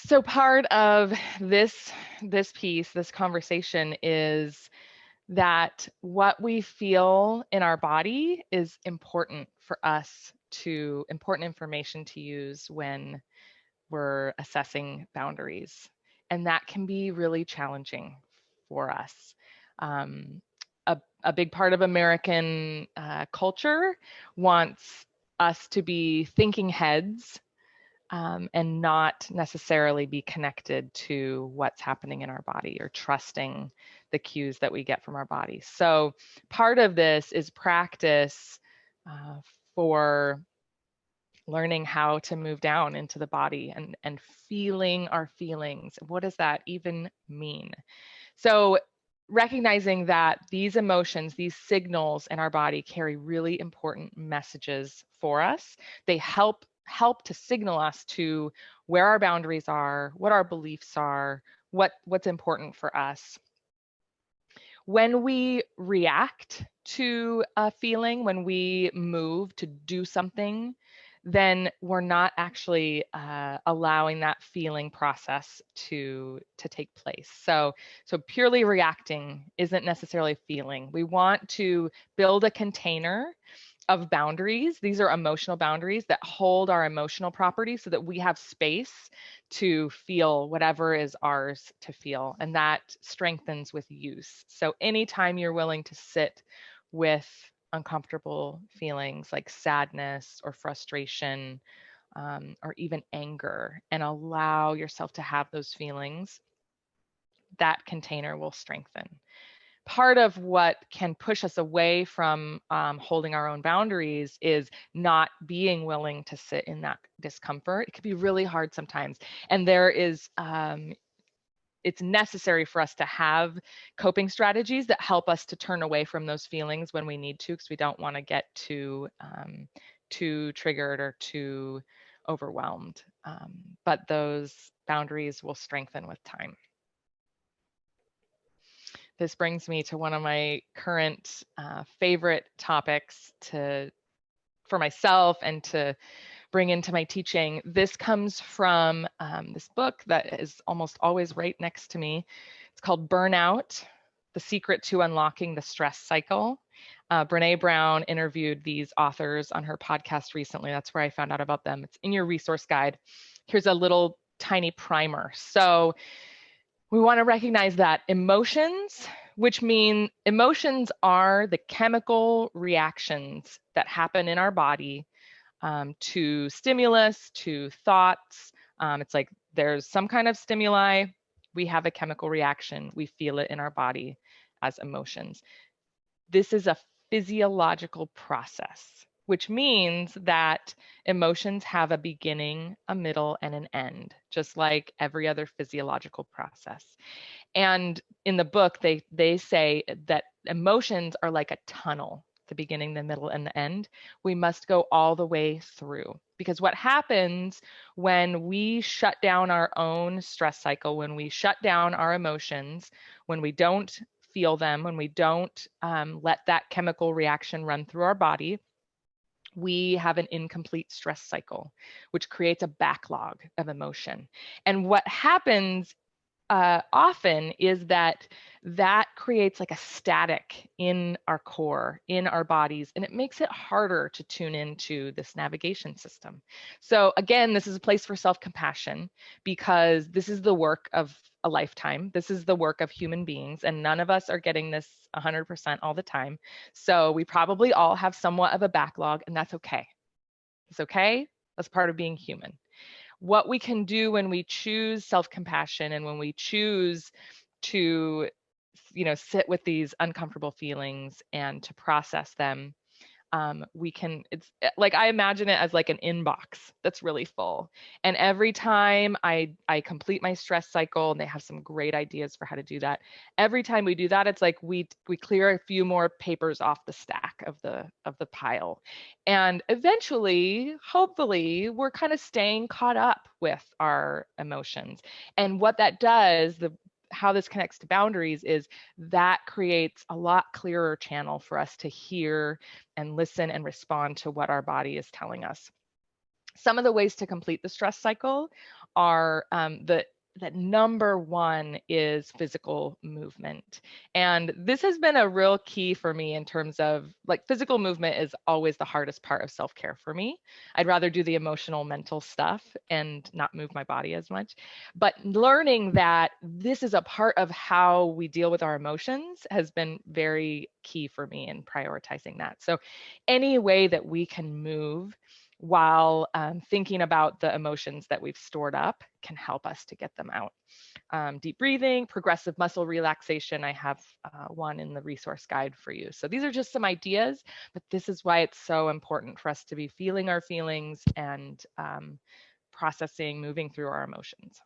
So part of this piece, this conversation is that what we feel in our body is important for us to important information to use when we're assessing boundaries. And that can be really challenging for us. Um, a big part of American culture wants us to be thinking heads and not necessarily be connected to what's happening in our body or trusting the cues that we get from our body. So part of this is practice uh, for learning how to move down into the body and feeling our feelings. What does that even mean? So recognizing that these emotions, these signals in our body carry really important messages for us. They help to signal us to where our boundaries are, what our beliefs are, what's important for us. When we react to a feeling, when we move to do something, then we're not actually allowing that feeling process to take place. So purely reacting isn't necessarily feeling. We want to build a container of boundaries. These are emotional boundaries that hold our emotional properties so that we have space to feel whatever is ours to feel. And that strengthens with use. So anytime you're willing to sit with uncomfortable feelings like sadness or frustration or even anger and allow yourself to have those feelings, that container will strengthen. Part of what can push us away from holding our own boundaries is not being willing to sit in that discomfort. It can be really hard sometimes. And there is, it's necessary for us to have coping strategies that help us to turn away from those feelings when we need to, because we don't want to get too triggered or too overwhelmed. But those boundaries will strengthen with time. This brings me to one of my current favorite topics for myself and to bring into my teaching. This comes from this book that is almost always right next to me. It's called Burnout: The Secret to Unlocking the Stress Cycle. Brene Brown interviewed these authors on her podcast recently. That's where I found out about them. It's in your resource guide. Here's a little tiny primer. So we want to recognize that emotions, which mean emotions are the chemical reactions that happen in our body to stimulus, to thoughts. It's like there's some kind of stimuli, we have a chemical reaction, we feel it in our body as emotions. This is a physiological process, which means that emotions have a beginning, a middle, and an end, just like every other physiological process. And in the book, they say that emotions are like a tunnel, the beginning, the middle, and the end. We must go all the way through, because what happens when we shut down our own stress cycle, when we shut down our emotions, when we don't feel them, when we don't let that chemical reaction run through our body, we have an incomplete stress cycle, which creates a backlog of emotion. And what happens often is that creates like a static in our core, in our bodies, and it makes it harder to tune into this navigation system. So again, this is a place for self-compassion, because this is the work of a lifetime. This is the work of human beings, and none of us are getting this 100% all the time. So we probably all have somewhat of a backlog, and that's okay. It's okay. That's part of being human. What we can do when we choose self-compassion and when we choose to, sit with these uncomfortable feelings and to process them, we can, it's like, I imagine it as like an inbox that's really full. And every time I complete my stress cycle, and they have some great ideas for how to do that. Every time we do that, it's like we clear a few more papers off the stack of the pile. And eventually, hopefully, we're kind of staying caught up with our emotions. And what that does, how this connects to boundaries, is that creates a lot clearer channel for us to hear and listen and respond to what our body is telling us. Some of the ways to complete the stress cycle are that number one is physical movement. And this has been a real key for me in terms of, like, physical movement is always the hardest part of self-care for me. I'd rather do the emotional, mental stuff and not move my body as much. But learning that this is a part of how we deal with our emotions has been very key for me in prioritizing that. So any way that we can move while thinking about the emotions that we've stored up can help us to get them out. Deep breathing, progressive muscle relaxation. I have one in the resource guide for you. So these are just some ideas, but this is why it's so important for us to be feeling our feelings and processing, moving through our emotions.